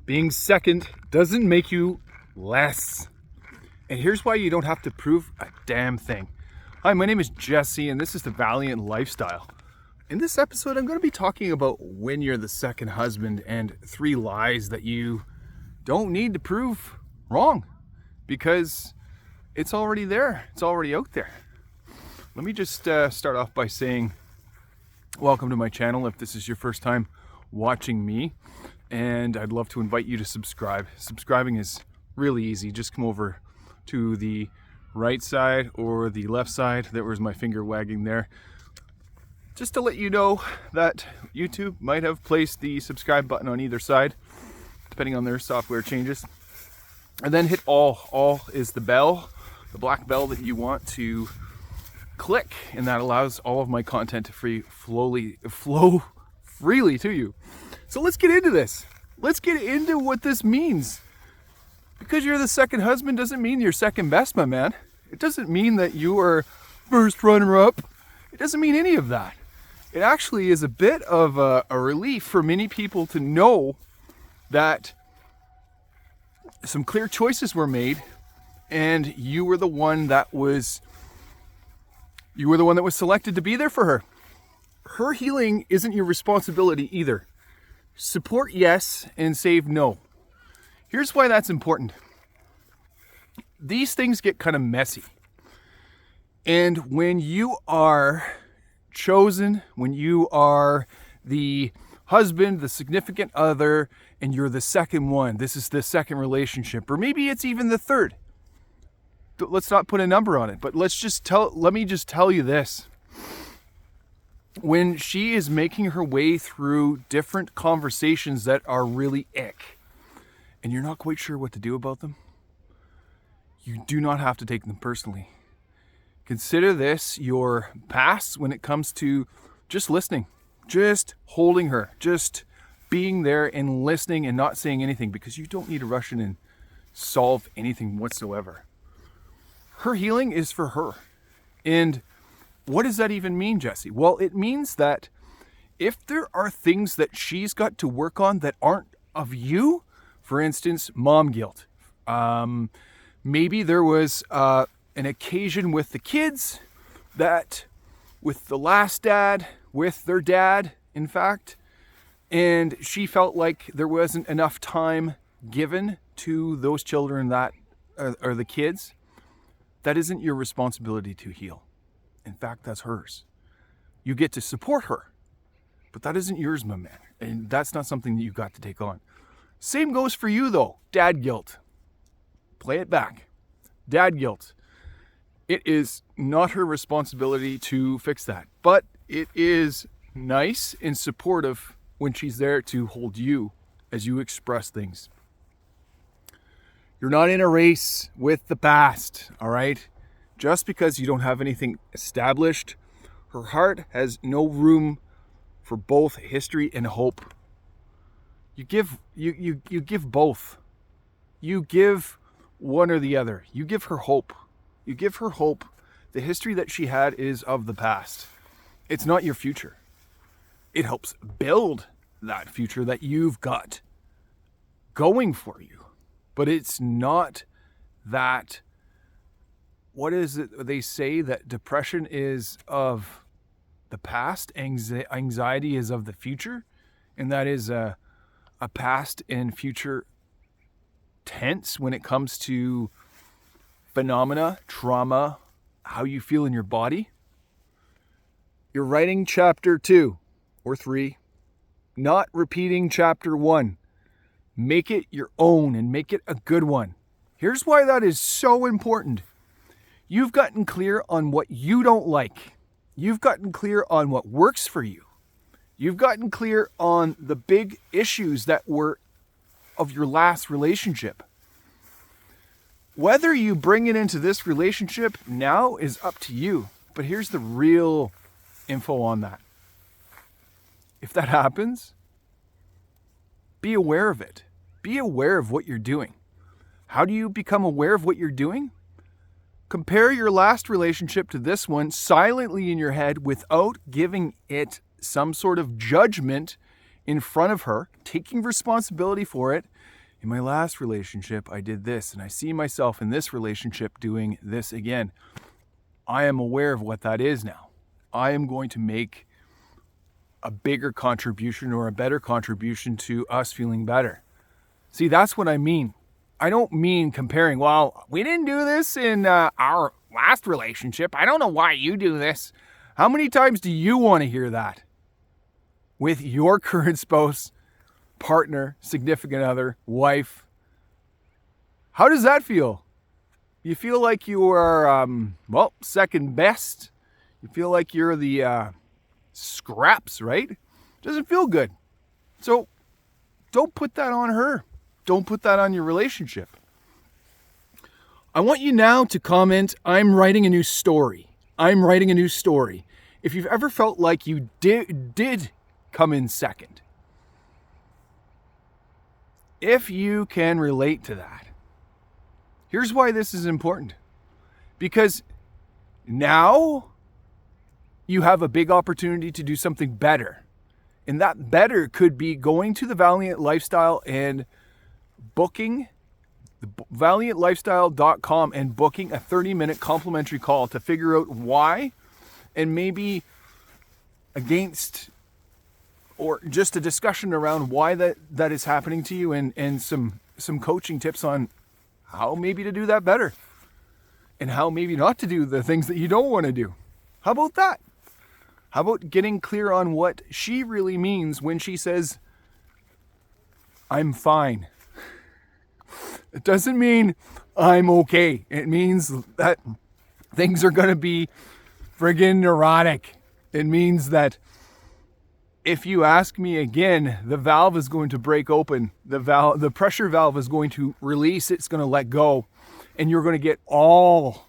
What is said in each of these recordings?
Being second doesn't make you less. And here's why you don't have to prove a damn thing. Hi, my name is Jesse, and this is the Valiant Lifestyle. In this episode, I'm going to be talking about when you're the second husband and 3 lies that you don't need to prove wrong, because it's already there. It's already out there. Let me just start off by saying welcome to my channel if this is your first time watching me, and I'd love to invite you to subscribe. Subscribing is really easy. Just come over to the right side or the left side. There was my finger wagging there. Just to let you know that YouTube might have placed the subscribe button on either side, depending on their software changes. And then hit all. All is the bell, the black bell that you want to click, and that allows all of my content to flow freely to you. So let's get into this. Let's get into what this means. Because you're the second husband doesn't mean you're second best, my man. It doesn't mean that you are first runner-up. It doesn't mean any of that. It actually is a bit of a relief for many people to know that some clear choices were made, and you were the one that was selected to be there for her. Her healing isn't your responsibility either. Support yes and save no. Here's why that's important. These things get kind of messy. And when you are chosen, when you are the husband, the significant other, and you're the second one, this is the second relationship, or maybe it's even the third. Let's not put a number on it, but let me just tell you this. When she is making her way through different conversations that are really ick, and you're not quite sure what to do about them, you do not have to take them personally. Consider this your pass when it comes to just listening, just holding her, just being there and listening and not saying anything, because you don't need to rush in and solve anything whatsoever. Her healing is for her. And what does that even mean, Jesse? Well, it means that if there are things that she's got to work on that aren't of you, for instance, mom guilt. Maybe there was an occasion with the kids that, with the last dad, with their dad, in fact, and she felt like there wasn't enough time given to those children that are the kids. That isn't your responsibility to heal. In fact, that's hers. You get to support her, but that isn't yours, my man. And that's not something that you've got to take on. Same goes for you, though. Dad guilt. Play it back. Dad guilt. It is not her responsibility to fix that, but it is nice and supportive when she's there to hold you as you express things. You're not in a race with the past, all right? Just because you don't have anything established, her heart has no room for both history and hope. You give both. You give one or the other. You give her hope. You give her hope. The history that she had is of the past. It's not your future. It helps build that future that you've got going for you. But it's not that, what is it they say, that depression is of the past, anxiety is of the future, and that is a past and future tense when it comes to phenomena, trauma, how you feel in your body. You're writing chapter 2 or 3, not repeating chapter 1. Make it your own and make it a good one. Here's why that is so important. You've gotten clear on what you don't like. You've gotten clear on what works for you. You've gotten clear on the big issues that were of your last relationship. Whether you bring it into this relationship now is up to you. But here's the real info on that. If that happens, be aware of it. Be aware of what you're doing. How do you become aware of what you're doing? Compare your last relationship to this one silently in your head without giving it some sort of judgment in front of her, taking responsibility for it. In my last relationship, I did this, and I see myself in this relationship doing this again. I am aware of what that is now. I am going to make a bigger contribution or a better contribution to us feeling better. See, that's what I mean. I don't mean comparing, well, we didn't do this in our last relationship. I don't know why you do this. How many times do you want to hear that? With your current spouse, partner, significant other, wife. How does that feel? You feel like you are, second best. You feel like you're the scraps, right? Doesn't feel good. So don't put that on her. Don't put that on your relationship. I want you now to comment, I'm writing a new story. I'm writing a new story. If you've ever felt like you did come in second. If you can relate to that. Here's why this is important. Because now you have a big opportunity to do something better. And that better could be going to the Valiant Lifestyle and booking valiantlifestyle.com and booking a 30-minute complimentary call to figure out why, and maybe against, or just a discussion around why that is happening to you, and some coaching tips on how maybe to do that better and how maybe not to do the things that you don't want to do. How about that? How about getting clear on what she really means when she says, I'm fine? It doesn't mean I'm okay. It means that things are going to be friggin' neurotic. It means that if you ask me again, the valve is going to break open. The pressure valve is going to release. It's going to let go. And you're going to get all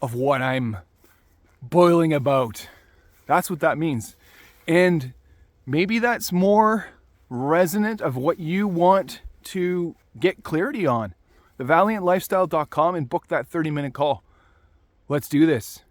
of what I'm boiling about. That's what that means. And maybe that's more resonant of what you want to get clarity on. TheValiantLifestyle.com and book that 30-minute call. Let's do this.